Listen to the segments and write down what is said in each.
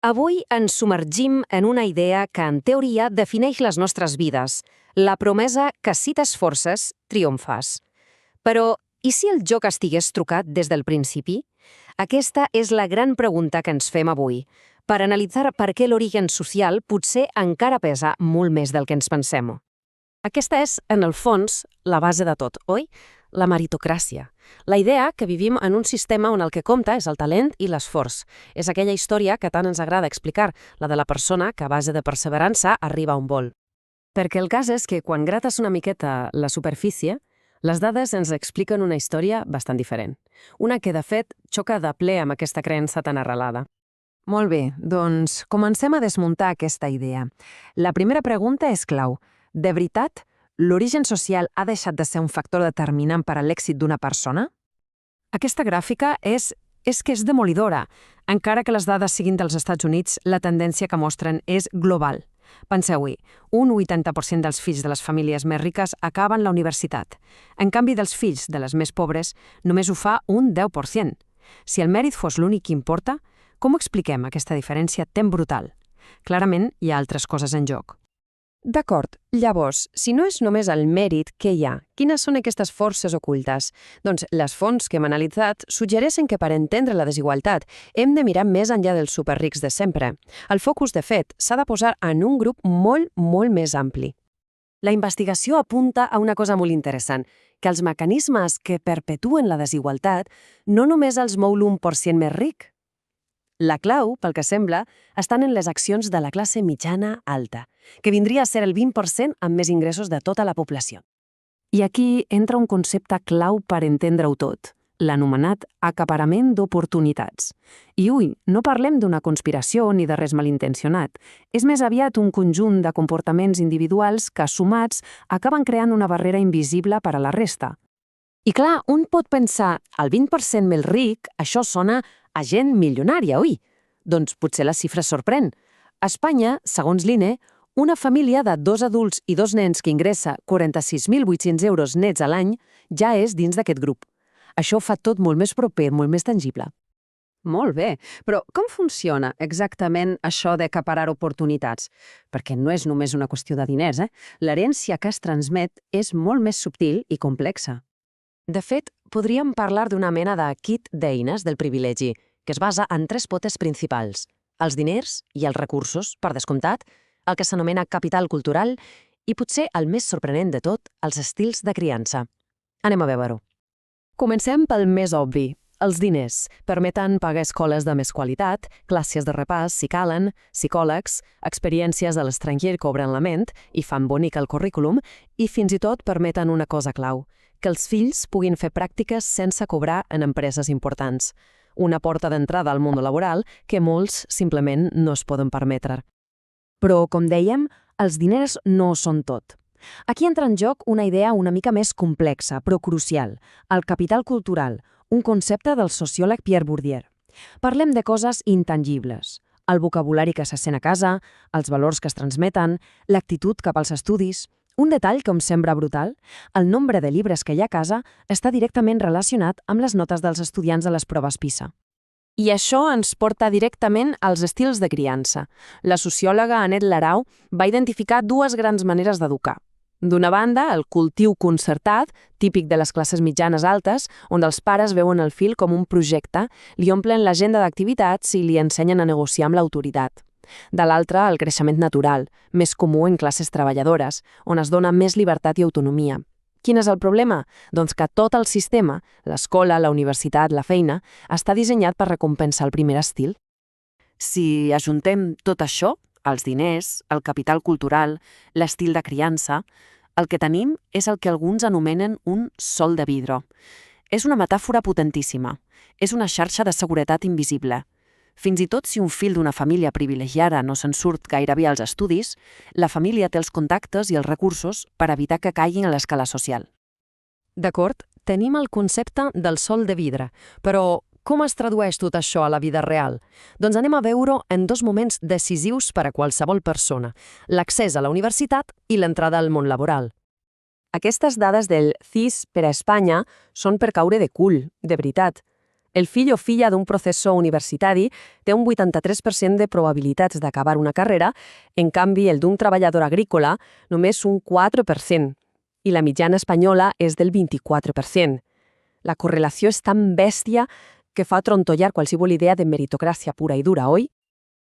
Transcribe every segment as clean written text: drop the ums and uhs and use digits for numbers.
Avui ens submergim en una idea que, en teoria, defineix les nostres vides, la promesa que si t'esforces, triomfes. Però, i si el joc estigués trucat des del principi? Aquesta és la gran pregunta que ens fem avui, per analitzar per què l'origen social potser encara pesa molt més del que ens pensem. Aquesta és, en el fons, la base de tot, oi? La meritocràcia. La idea que vivim en un sistema on el que compta és el talent i l'esforç. És aquella història que tant ens agrada explicar, la de la persona que a base de perseverança arriba a on vol. Perquè el cas és que quan grates una miqueta la superfície, les dades ens expliquen una història bastant diferent. Una que, de fet, xoca de ple amb aquesta creença tan arrelada. Molt bé, doncs comencem a desmuntar aquesta idea. La primera pregunta és clau. De veritat, l'origen social ha deixat de ser un factor determinant per a l'èxit d'una persona? Aquesta gràfica és demolidora. Encara que les dades siguin dels Estats Units, la tendència que mostren és global. Penseu-hi, un 80% dels fills de les famílies més riques acaben la universitat. En canvi, dels fills de les més pobres, només ho fa un 10%. Si el mèrit fos l'únic que importa, com expliquem aquesta diferència tan brutal? Clarament, hi ha altres coses en joc. D'acord, llavors, si no és només el mèrit, què hi ha? Quines són aquestes forces ocultes? Doncs les fonts que hem analitzat suggereixen que per entendre la desigualtat hem de mirar més enllà dels superrics de sempre. El focus, de fet, s'ha de posar en un grup molt més ampli. La investigació apunta a una cosa molt interessant, que els mecanismes que perpetuen la desigualtat no només els mou l'1% més ric. La clau, pel que sembla, estan en les accions de la classe mitjana-alta, que vindria a ser el 20% amb més ingressos de tota la població. I aquí entra un concepte clau per entendre-ho tot, l'anomenat acaparament d'oportunitats. I no parlem d'una conspiració ni de res malintencionat. És més aviat un conjunt de comportaments individuals que, sumats, acaben creant una barrera invisible per a la resta. I clar, un pot pensar, el 20% més ric, això sona a gent milionària, oi? Doncs potser la xifra sorprèn. A Espanya, segons l'INE, una família de 2 adults i 2 nens que ingressa 46.800 euros nets a l'any ja és dins d'aquest grup. Això ho fa tot molt més proper, molt més tangible. Molt bé, però com funciona exactament això d'acaparar oportunitats? Perquè no és només una qüestió de diners, L'herència que es transmet és molt més subtil i complexa. De fet, podríem parlar d'una mena de kit d'eines del privilegi, que es basa en 3 potes principals: els diners i els recursos, per descomptat, el que s'anomena capital cultural i potser el més sorprenent de tot, els estils de criança. Anem a veure-ho. Comencem pel més obvi. Els diners permeten pagar escoles de més qualitat, classes de repàs, si calen, psicòlegs, experiències a l'estranger que obren la ment i fan bonic el currículum, i fins i tot permeten una cosa clau, que els fills puguin fer pràctiques sense cobrar en empreses importants. Una porta d'entrada al món laboral que molts simplement no es poden permetre. Però, com dèiem, els diners no són tot. Aquí entra en joc una idea una mica més complexa, però crucial, el capital cultural, un concepte del sociòleg Pierre Bourdieu. Parlem de coses intangibles, el vocabulari que se sent a casa, els valors que es transmeten, l'actitud cap als estudis. Un detall que em sembla brutal, el nombre de llibres que hi ha a casa està directament relacionat amb les notes dels estudiants a les proves PISA. I això ens porta directament als estils de criança. La sociòloga Annette Larau va identificar 2 grans maneres d'educar. D'una banda, el cultiu concertat, típic de les classes mitjanes altes, on els pares veuen el fill com un projecte, li omplen l'agenda d'activitats i li ensenyen a negociar amb l'autoritat. De l'altra, el creixement natural, més comú en classes treballadores, on es dona més llibertat i autonomia. Quin és el problema? Doncs que tot el sistema, l'escola, la universitat, la feina, està dissenyat per recompensar el primer estil. Si ajuntem tot això, els diners, el capital cultural, l'estil de criança, el que tenim és el que alguns anomenen un sòl de vidre. És una metàfora potentíssima. És una xarxa de seguretat invisible. Fins i tot si un fill d'una família privilegiada no se'n surt gaire bé als estudis, la família té els contactes i els recursos per evitar que caiguin a l'escala social. D'acord, tenim el concepte del sòl de vidre, però com es tradueix tot això a la vida real? Doncs anem a veure-ho en 2 moments decisius per a qualsevol persona, l'accés a la universitat i l'entrada al món laboral. Aquestes dades del CIS per a Espanya són per caure de cul, de veritat. El fill o filla d'un professor universitari té un 83% de probabilitats d'acabar una carrera, en canvi el d'un treballador agrícola només un 4%, i la mitjana espanyola és del 24%. La correlació és tan bèstia que fa trontollar qualsevol idea de meritocràcia pura i dura, oi?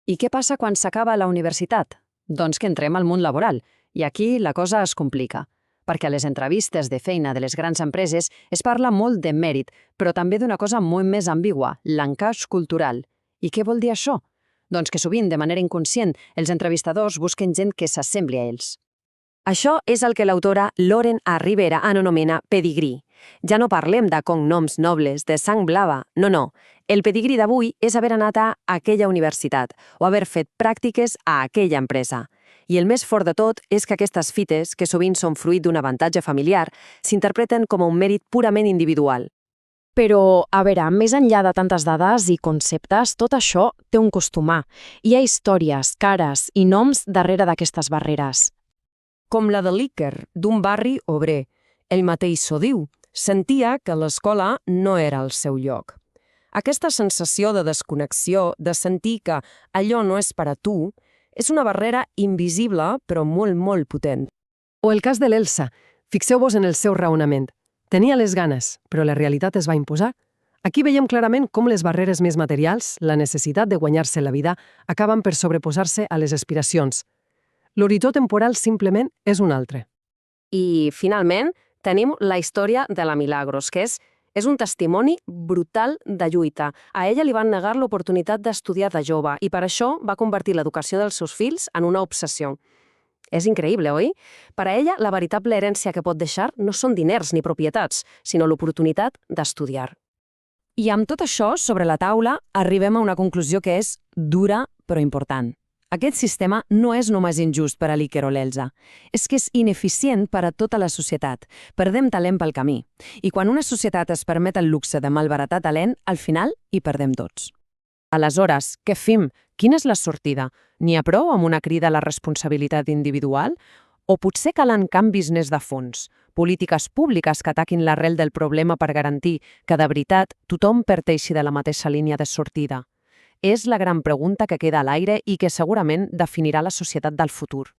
I què passa quan s'acaba la universitat? Doncs que entrem al món laboral, i aquí la cosa es complica, perquè a les entrevistes de feina de les grans empreses es parla molt de mèrit, però també d'una cosa molt més ambigua, l'encaix cultural. I què vol dir això? Doncs que sovint, de manera inconscient, els entrevistadors busquen gent que s'assembli a ells. Això és el que l'autora Lauren A. Rivera anomena pedigrí. Ja no parlem de cognoms nobles, de sang blava, no. El pedigrí d'avui és haver anat a aquella universitat o haver fet pràctiques a aquella empresa. I el més fort de tot és que aquestes fites, que sovint són fruit d'un avantatge familiar, s'interpreten com un mèrit purament individual. Però, a veure, més enllà de tantes dades i conceptes, tot això té un costumar. Hi ha històries, cares i noms darrere d'aquestes barreres. Com la de l'Iker, d'un barri obrer. Ell mateix s'ho diu, sentia que l'escola no era el seu lloc. Aquesta sensació de desconnexió, de sentir que allò no és per a tu, és una barrera invisible però molt potent. O el cas de l'Elsa. Fixeu-vos en el seu raonament. Tenia les ganes, però la realitat es va imposar. Aquí veiem clarament com les barreres més materials, la necessitat de guanyar-se la vida, acaben per sobreposar-se a les aspiracions. L'horitzó temporal simplement és un altre. I, finalment, tenim la història de la Milagros, que és un testimoni brutal de lluita. A ella li van negar l'oportunitat d'estudiar de jove i per això va convertir l'educació dels seus fills en una obsessió. És increïble, oi? Per a ella, la veritable herència que pot deixar no són diners ni propietats, sinó l'oportunitat d'estudiar. I amb tot això sobre la taula, arribem a una conclusió que és dura però important. Aquest sistema no és només injust per a l'Iker o l'Elsa, és que és ineficient per a tota la societat. Perdem talent pel camí. I quan una societat es permet el luxe de malbaratar talent, al final hi perdem tots. Aleshores, què fem? Quina és la sortida? N'hi ha prou amb una crida a la responsabilitat individual? O potser calen canvis més de fons? Polítiques públiques que ataquin l'arrel del problema per garantir que, de veritat, tothom parteixi de la mateixa línia de sortida? És la gran pregunta que queda a l'aire i que segurament definirà la societat del futur.